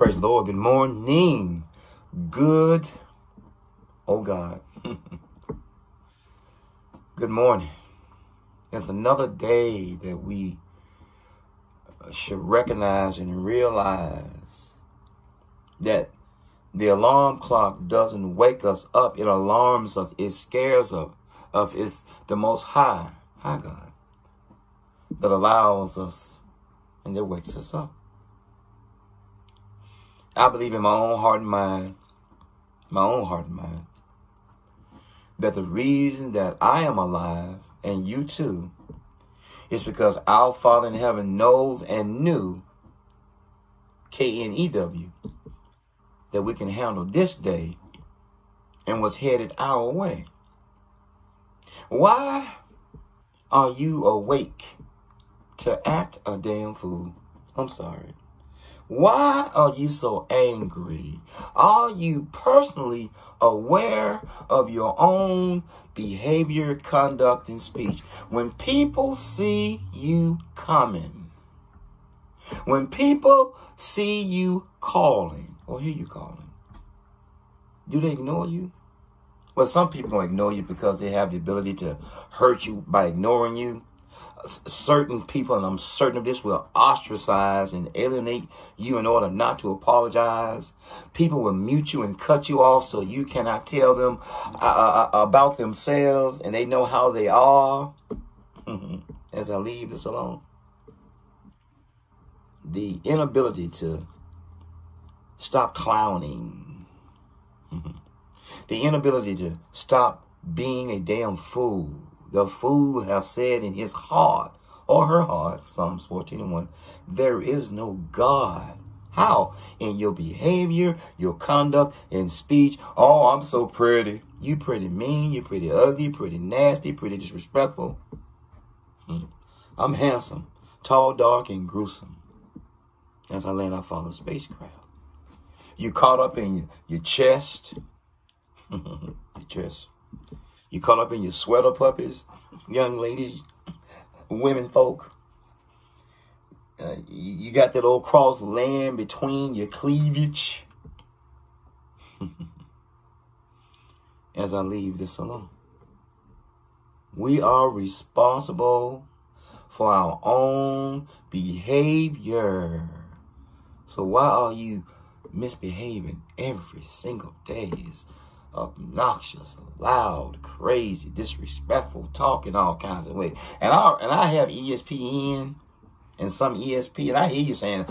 Praise the Lord. Good morning. Good. Oh God. Good morning. It's another day that we should recognize and realize that the alarm clock doesn't wake us up. It alarms us. It scares us. It's the Most High God, that allows us and that wakes us up. I believe in my own heart and mind, that the reason that I am alive, and you too, is because our Father in heaven knows and knew, K-N-E-W, that we can handle this day and was headed our way. Why are you awake to act a damn fool? I'm sorry. Why are you so angry? Are you personally aware of your own behavior, conduct, and speech? When people see you coming, when people see you calling or hear you calling, do they ignore you? Well, some people gonna ignore you because they have the ability to hurt you by ignoring you. Certain people, and I'm certain of this, will ostracize and alienate you in order not to apologize. People will mute you and cut you off so you cannot tell them about themselves, and they know how they are. As I leave this alone, the inability to stop clowning, the inability to stop being a damn fool. The fool have said in his heart or her heart, Psalms 14:1, there is no God. How? In your behavior, your conduct, and speech. Oh, I'm so pretty. You pretty mean, you pretty ugly, pretty nasty, pretty disrespectful. I'm handsome, tall, dark, and gruesome. As I land our father's spacecraft. You caught up in your chest. Your chest. You caught up in your sweater puppies, young ladies, women folk. You got that old cross laying between your cleavage. As I leave this alone. We are responsible for our own behavior. So why are you misbehaving every single day? It's obnoxious, loud, crazy, disrespectful, talking all kinds of ways. And I have ESPN and some ESP, and I hear you saying,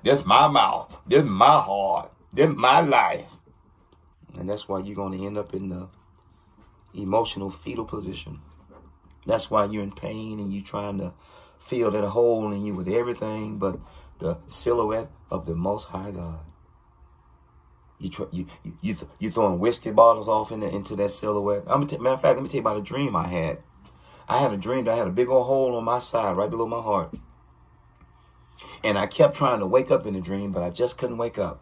this my mouth, this my heart, this my life. And that's why you're going to end up in the emotional fetal position. That's why you're in pain and you're trying to fill that hole in you with everything but the silhouette of the Most High God. You throwing whiskey bottles off into that silhouette. Matter of fact, let me tell you about a dream I had. I had a dream that I had a big old hole on my side, right below my heart. And I kept trying to wake up in the dream, but I just couldn't wake up.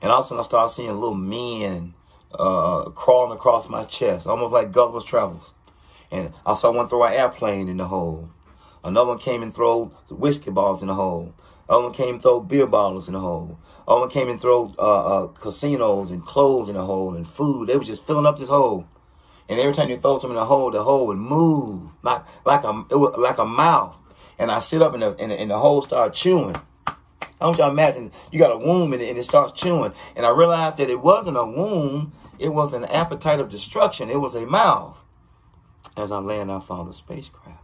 And all of a sudden, I started seeing little men crawling across my chest, almost like Gulliver's Travels. And I saw one throw an airplane in the hole. Another one came and throw whiskey bottles in the hole. Another one came and throw beer bottles in the hole. Another one came and throw casinos and clothes in the hole and food. They were just filling up this hole. And every time you throw something in the hole would move like a mouth. And I sit up and the hole started chewing. I want y'all to imagine you got a womb and it starts chewing. And I realized that it wasn't a womb. It was an appetite of destruction. It was a mouth. As I land our father's spacecraft.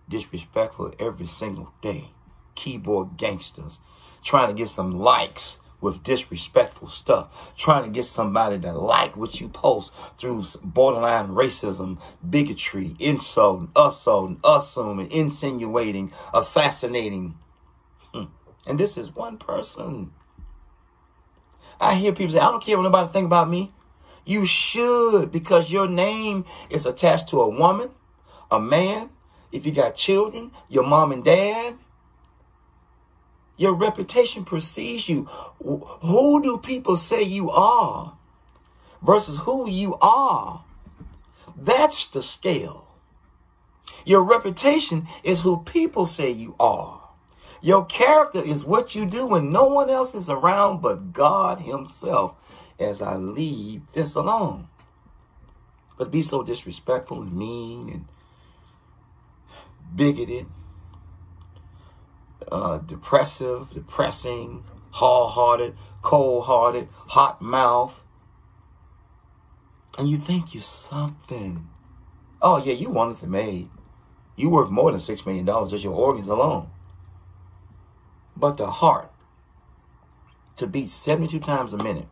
Disrespectful every single day. Keyboard gangsters. Trying to get some likes with disrespectful stuff. Trying to get somebody to like what you post through borderline racism, bigotry, insulting, assuming, insinuating, assassinating. And this is one person. I hear people say, I don't care what nobody think about me. You should, because your name is attached to a woman, a man. If you got children, your mom and dad. Your reputation precedes you. Who do people say you are versus who you are? That's the scale. Your reputation is who people say you are. Your character is what you do when no one else is around but God himself, as I leave this alone. But be so disrespectful and mean and bigoted, depressing, hard-hearted, cold-hearted, hot mouth. And you think you're something. Oh, yeah, you wonderfully made. You worth more than $6 million, just your organs alone. But the heart, to beat 72 times a minute,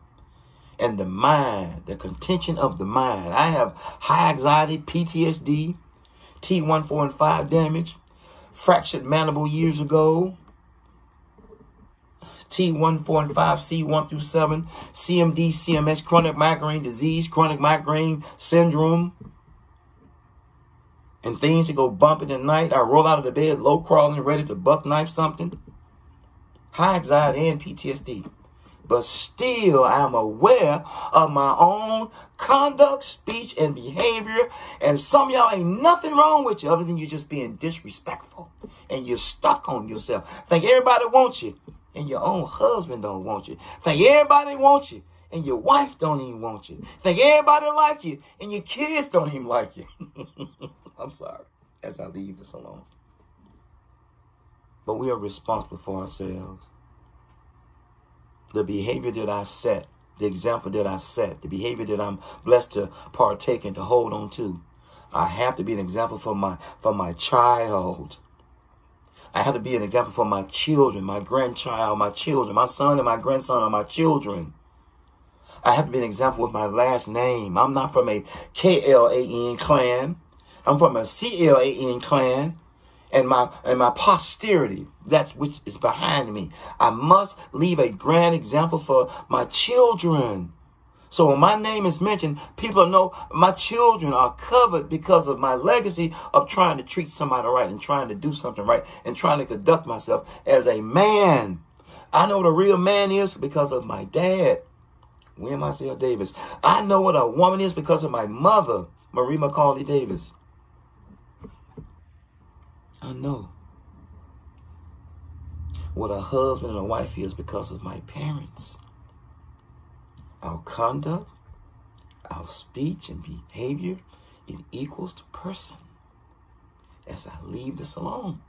and the mind, the contention of the mind. I have high anxiety, PTSD, T1, 4, and 5 damage, fractured mandible years ago, T1, 4, and 5, C1 through 7, CMD, CMS, chronic migraine disease, chronic migraine syndrome, and things that go bumping at night. I roll out of the bed, low crawling, ready to buck knife something. High anxiety and PTSD. But still, I'm aware of my own conduct, speech, and behavior. And some of y'all ain't nothing wrong with you other than you just being disrespectful. And you're stuck on yourself. Think everybody wants you, and your own husband don't want you. Think everybody wants you, and your wife don't even want you. Think everybody like you, and your kids don't even like you. I'm sorry, as I leave this alone. But we are responsible for ourselves. The behavior that I set, the example that I set, the behavior that I'm blessed to partake and to hold on to. I have to be an example for my child. I have to be an example for my children, my grandchild, my children, my son and my grandson are my children. I have to be an example with my last name. I'm not from a KLAN clan. I'm from a CLAN clan. And my posterity, that's which is behind me. I must leave a grand example for my children. So when my name is mentioned, people know my children are covered because of my legacy of trying to treat somebody right and trying to do something right and trying to conduct myself as a man. I know what a real man is because of my dad, William Marcel Davis. I know what a woman is because of my mother, Marie McCauley Davis. I know what a husband and a wife is because of my parents. Our conduct, our speech and behavior, it equals to person. As I leave this alone,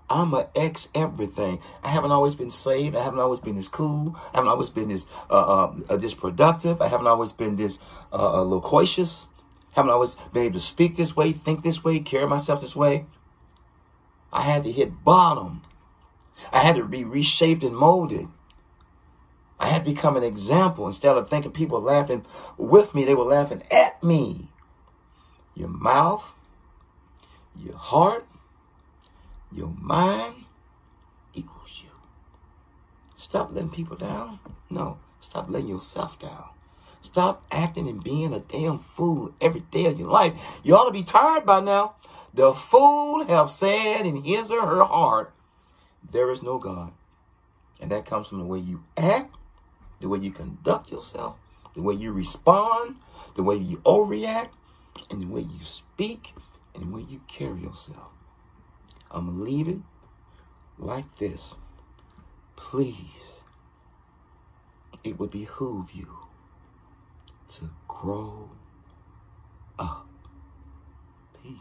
I'm an ex-everything. I haven't always been saved. I haven't always been this cool. I haven't always been this productive. I haven't always been this loquacious. I haven't always been able to speak this way, think this way, carry myself this way. I had to hit bottom. I had to be reshaped and molded. I had to become an example. Instead of thinking people laughing with me, they were laughing at me. Your mouth, your heart, your mind equals you. Stop letting people down. No, stop letting yourself down. Stop acting and being a damn fool every day of your life. You ought to be tired by now. The fool have said in his or her heart, there is no God. And that comes from the way you act, the way you conduct yourself, the way you respond, the way you overreact, and the way you speak, and the way you carry yourself. I'm going to leave it like this. Please, it would behoove you to grow up. Peace.